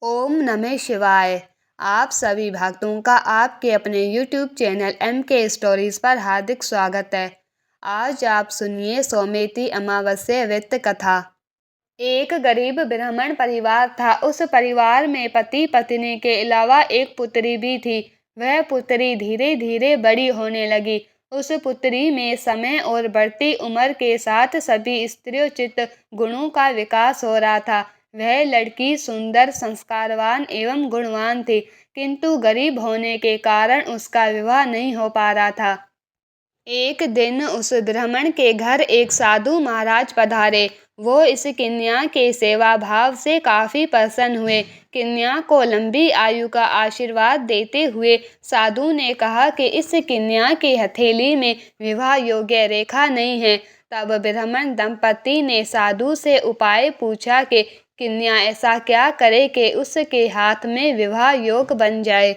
ओम नमः शिवाय। आप सभी भक्तों का आपके अपने यूट्यूब चैनल MK स्टोरीज पर हार्दिक स्वागत है। आज आप सुनिए सोमेती अमावस्या व्रत कथा। एक गरीब ब्राह्मण परिवार था। उस परिवार में पति पत्नी के अलावा एक पुत्री भी थी। वह पुत्री धीरे धीरे बड़ी होने लगी। उस पुत्री में समय और बढ़ती उम्र के साथ सभी स्त्रीयोचित गुणों का विकास हो रहा था। वह लड़की सुंदर, संस्कारवान एवं गुणवान थी, किंतु गरीब होने के कारण उसका विवाह नहीं हो पा रहा था। एक दिन उस ब्राह्मण के घर एक साधु महाराज पधारे। वो इस कन्या के सेवा भाव से काफी प्रसन्न हुए। कन्या को लंबी आयु का आशीर्वाद देते हुए साधु ने कहा कि इस कन्या के हथेली में विवाह योग्य रेखा नहीं है। तब ब्राह्मण दंपति ने साधु से उपाय पूछा कि कन्या ऐसा क्या करे कि उसके हाथ में विवाह योग बन जाए।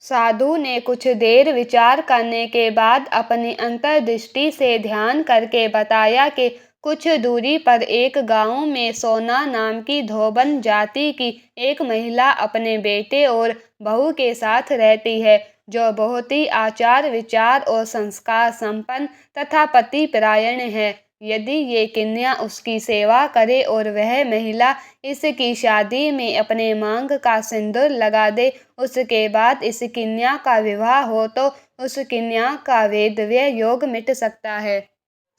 साधु ने कुछ देर विचार करने के बाद अपनी अंतर्दृष्टि से ध्यान करके बताया कि कुछ दूरी पर एक गांव में सोना नाम की धोबन जाति की एक महिला अपने बेटे और बहू के साथ रहती है, जो बहुत ही आचार विचार और संस्कार संपन्न तथा पतिपरायण है। यदि ये कन्या उसकी सेवा करे और वह महिला इसकी शादी में अपने मांग का सिंदूर लगा दे, उसके बाद इस कन्या का विवाह हो तो उस कन्या का वैधव्य योग मिट सकता है।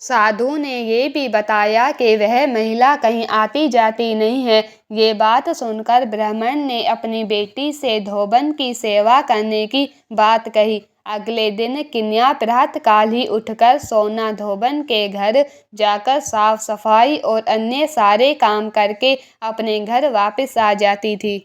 साधु ने ये भी बताया कि वह महिला कहीं आती जाती नहीं है। ये बात सुनकर ब्राह्मण ने अपनी बेटी से धोबन की सेवा करने की बात कही। अगले दिन कन्या प्रातःकाल ही उठकर सोना धोबन के घर जाकर साफ सफाई और अन्य सारे काम करके अपने घर वापस आ जाती थी।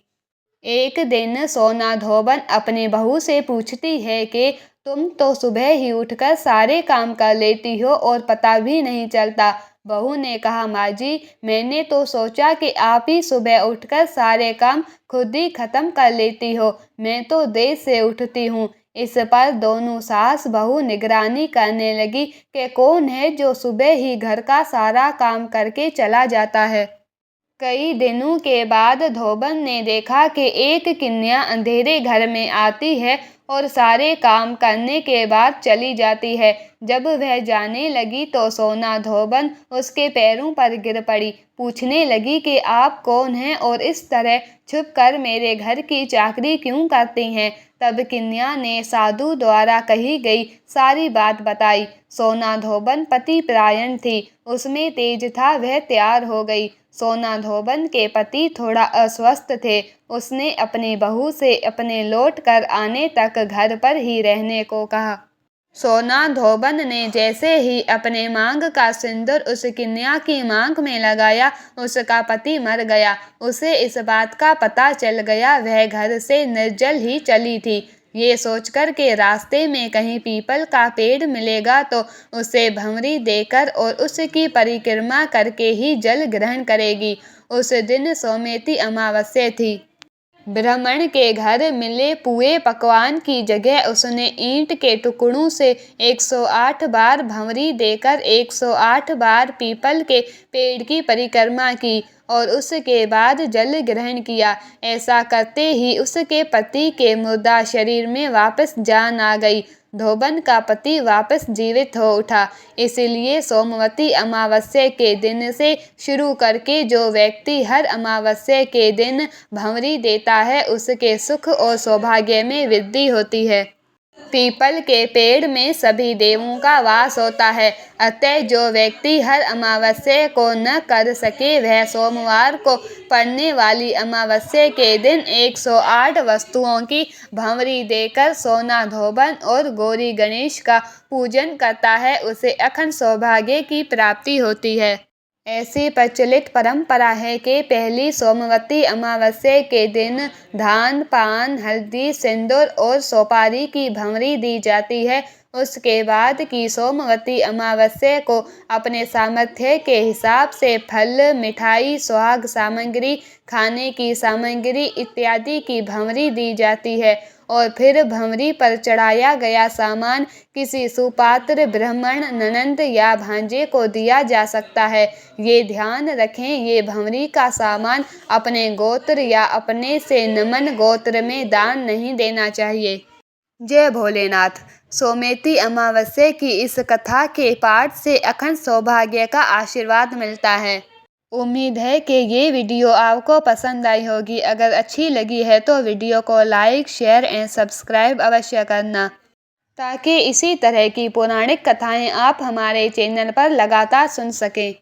एक दिन सोना धोबन अपनी बहू से पूछती है कि तुम तो सुबह ही उठकर सारे काम कर लेती हो और पता भी नहीं चलता। बहू ने कहा, माँ जी, मैंने तो सोचा कि आप ही सुबह उठकर सारे काम खुद ही खत्म कर लेती हो। मैं तो देर से उठती हूँ। इस पर दोनों सास बहू निगरानी करने लगी कि कौन है जो सुबह ही घर का सारा काम करके चला जाता है। कई दिनों के बाद धोबन ने देखा कि एक कन्या अंधेरे घर में आती है और सारे काम करने के बाद चली जाती है। जब वह जाने लगी तो सोना धोबन उसके पैरों पर गिर पड़ी। पूछने लगी कि आप कौन हैं और इस तरह छुप कर मेरे घर की चाकरी क्यों करती हैं। तब कन्या ने साधु द्वारा कही गई सारी बात बताई। सोना धोबन पतिपरायण थी, उसमें तेज था, वह तैयार हो गई। सोना धोबन के पति थोड़ा अस्वस्थ थे। उसने अपनी बहू से अपने लौट कर आने तक घर पर ही रहने को कहा। सोना धोबन ने जैसे ही अपने मांग का सिंदूर उस कन्या की मांग में लगाया, उसका पति मर गया। उसे इस बात का पता चल गया। वह घर से निर्जल ही चली थी। ये सोचकर के रास्ते में कहीं पीपल का पेड़ मिलेगा तो उसे भंवरी देकर और उसकी परिक्रमा करके ही जल ग्रहण करेगी। उस दिन सोमेती अमावस्या थी। ब्राह्मण के घर मिले पुए पकवान की जगह उसने ईंट के टुकड़ों से 108 बार भंवरी देकर 108 बार पीपल के पेड़ की परिक्रमा की और उसके बाद जल ग्रहण किया। ऐसा करते ही उसके पति के मुर्दा शरीर में वापस जान आ गई। धोबन का पति वापस जीवित हो उठा। इसलिए सोमवती अमावस्या के दिन से शुरू करके जो व्यक्ति हर अमावस्या के दिन भंवरी देता है, उसके सुख और सौभाग्य में वृद्धि होती है। पीपल के पेड़ में सभी देवों का वास होता है। अतः जो व्यक्ति हर अमावस्या को न कर सके, वह सोमवार को पड़ने वाली अमावस्या के दिन 108 वस्तुओं की भंवरी देकर सोना धोबन और गौरी गणेश का पूजन करता है, उसे अखंड सौभाग्य की प्राप्ति होती है। ऐसी प्रचलित परंपरा है कि पहली सोमवती अमावस्या के दिन धान, पान, हल्दी, सिंदूर और सुपारी की भंवरी दी जाती है। उसके बाद की सोमवती अमावस्या को अपने सामर्थ्य के हिसाब से फल, मिठाई, सुहाग सामग्री, खाने की सामग्री इत्यादि की भंवरी दी जाती है और फिर भंवरी पर चढ़ाया गया सामान किसी सुपात्र, ब्राह्मण, ननंद या भांजे को दिया जा सकता है। ये ध्यान रखें, ये भंवरी का सामान अपने गोत्र या अपने से नमन गोत्र में दान नहीं देना चाहिए। जय भोलेनाथ। सोमेती अमावस्या की इस कथा के पाठ से अखंड सौभाग्य का आशीर्वाद मिलता है। उम्मीद है कि ये वीडियो आपको पसंद आई होगी। अगर अच्छी लगी है तो वीडियो को लाइक, शेयर एंड सब्सक्राइब अवश्य करना, ताकि इसी तरह की पौराणिक कथाएं आप हमारे चैनल पर लगातार सुन सकें।